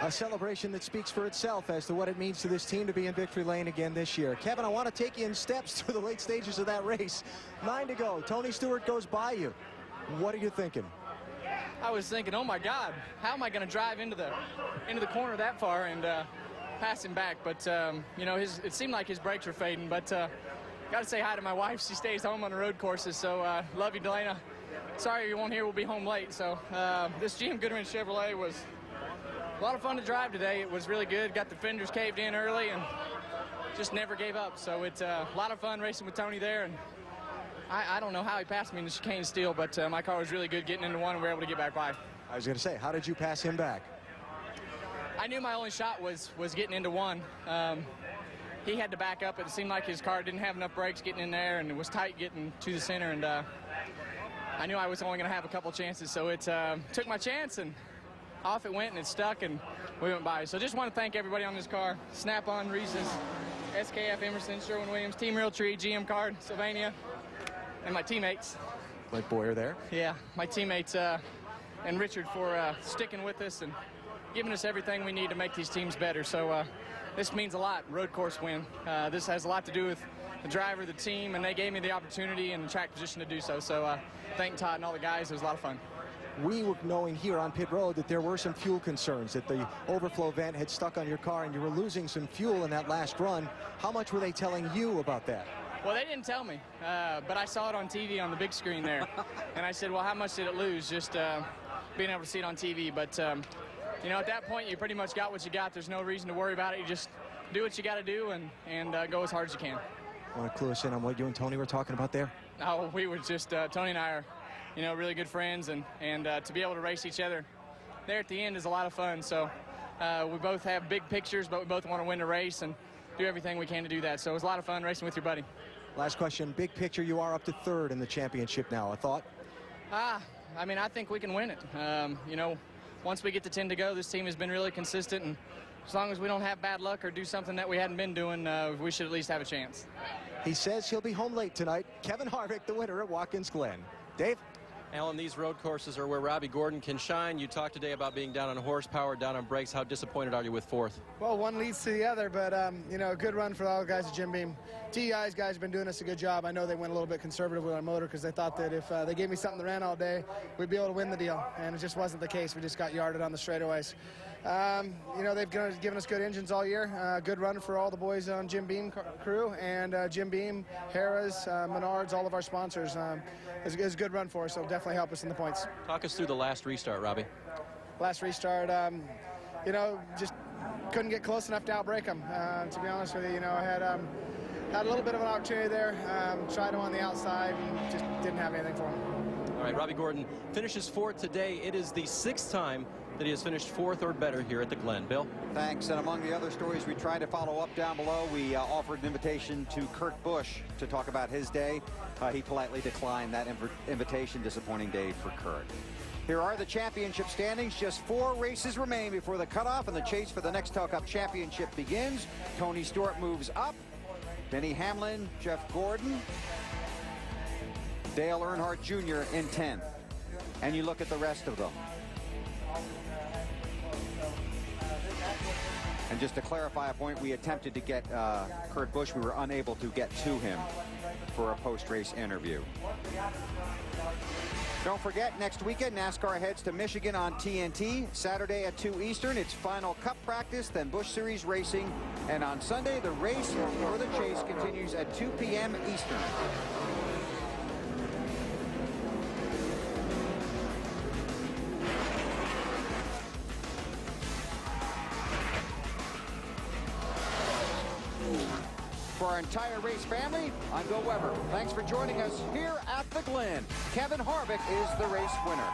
A celebration that speaks for itself as to what it means to this team to be in victory lane again this year. Kevin, I want to take you in steps through the late stages of that race. 9 to go. Tony Stewart goes by you. What are you thinking? I was thinking, oh my God, how am I going to drive into the corner that far and pass him back? But you know, it seemed like his brakes were fading. But got to say hi to my wife. She stays home on the road courses. So love you, Delana. Sorry you won't hear. We'll be home late. So this GM Goodwin Chevrolet was a lot of fun to drive today. It was really good. Got the fenders caved in early and just never gave up. So it's a lot of fun racing with Tony there. And I don't know how he passed me in the chicane steel, but my car was really good getting into one and we were able to get back by. I was going to say, how did you pass him back? I knew my only shot was getting into one. He had to back up. It seemed like his car didn't have enough brakes getting in there, and it was tight getting to the center. And I knew I was only going to have a couple chances, so it took my chance, and off it went, and it stuck, and we went by. So just want to thank everybody on this car: Snap-on, Reese's, SKF, Emerson, Sherwin-Williams, Team Realtree, GM Card, Sylvania, and my teammates. Like Boyer there? Yeah, my teammates and Richard for sticking with us and giving us everything we need to make these teams better. So this means a lot. Road course win. This has a lot to do with the driver, the team, and they gave me the opportunity and the track position to do so. So thank Todd and all the guys. It was a lot of fun. We were knowing here on pit road that there were some fuel concerns, that the overflow vent had stuck on your car and you were losing some fuel in that last run. How much were they telling you about that? Well, they didn't tell me, but I saw it on TV on the big screen there. And I said, well, how much did it lose just being able to see it on TV? But, you know, at that point, you pretty much got what you got. There's no reason to worry about it. You just do what you got to do and go as hard as you can. Want to clue us in on what you and Tony were talking about there? Oh, we were just, Tony and I are, you know, really good friends. And to be able to race each other there at the end is a lot of fun. So we both have big pictures, but we both want to win the race and do everything we can to do that. So it was a lot of fun racing with your buddy. Last question, big picture, you are up to third in the championship now. A thought? I mean, I think we can win it. You know, once we get to 10 to go, this team has been really consistent, and as long as we don't have bad luck or do something that we hadn't been doing, we should at least have a chance. He says he'll be home late tonight. Kevin Harvick, the winner at Watkins Glen. Dave? Alan, these road courses are where Robbie Gordon can shine. You talked today about being down on horsepower, down on brakes. How disappointed are you with fourth? Well, one leads to the other, but, you know, a good run for all the guys at Jim Beam. TEI's guys have been doing us a good job. I know they went a little bit conservative with our motor because they thought that if they gave me something that ran all day, we'd be able to win the deal, and it just wasn't the case. We just got yarded on the straightaways. You know, they've given us good engines all year. Good run for all the boys on Jim Beam crew, and Jim Beam, Harrah's, Menards, all of our sponsors. It's a good run for us, so definitely help us in the points. Talk us through the last restart, Robbie. Last restart, you know, just couldn't get close enough to outbreak them. To be honest with you, you know, I had a little bit of an opportunity there. Tried him on the outside and just didn't have anything for him. All right, Robbie Gordon finishes fourth today. It is the 6th time that he has finished fourth or better here at the Glen. Bill? Thanks. And among the other stories we tried to follow up down below, we offered an invitation to Kurt Busch to talk about his day. He politely declined that invitation. Disappointing day for Kurt. Here are the championship standings. Just 4 races remain before the cutoff, and the chase for the next Nextel Cup championship begins. Tony Stewart moves up. Denny Hamlin, Jeff Gordon, Dale Earnhardt Jr. in 10th. And you look at the rest of them. And just to clarify a point, we attempted to get Kurt Busch. We were unable to get to him for a post-race interview. Don't forget, next weekend, NASCAR heads to Michigan on TNT. Saturday at 2 Eastern, it's final Cup practice, then Busch Series racing. And on Sunday, the race for the chase continues at 2 p.m. Eastern. For our entire race family, I'm Bill Weber. Thanks for joining us here at the Glen. Kevin Harvick is the race winner.